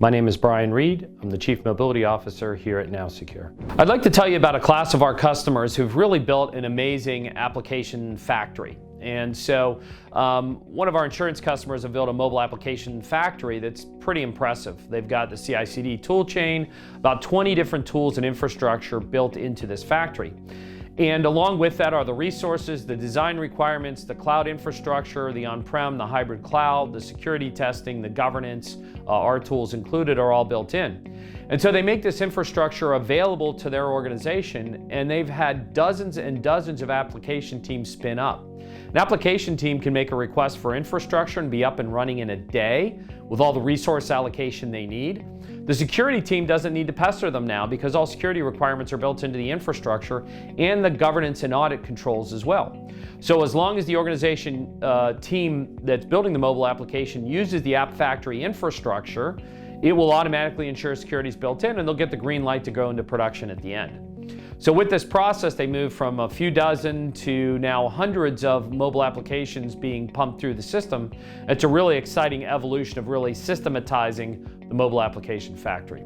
My name is Brian Reed. I'm the Chief Mobility Officer here at NowSecure. I'd like to tell you about a class of our customers who've really built an amazing application factory. And so one of our insurance customers have built a mobile application factory that's pretty impressive. They've got the CI/CD tool chain, about 20 different tools and infrastructure built into this factory. And along with that are the resources, the design requirements, the cloud infrastructure, the on-prem, the hybrid cloud, the security testing, the governance, our tools included are all built in. And so they make this infrastructure available to their organization, and they've had dozens and dozens of application teams spin up. An application team can make a request for infrastructure and be up and running in a day with all the resource allocation they need. The security team doesn't need to pester them now because all security requirements are built into the infrastructure and the governance and audit controls as well. So as long as the organization team that's building the mobile application uses the App Factory infrastructure, it will automatically ensure security is built in and they'll get the green light to go into production at the end. So with this process, they moved from a few dozen to now hundreds of mobile applications being pumped through the system. It's a really exciting evolution of really systematizing the mobile application factory.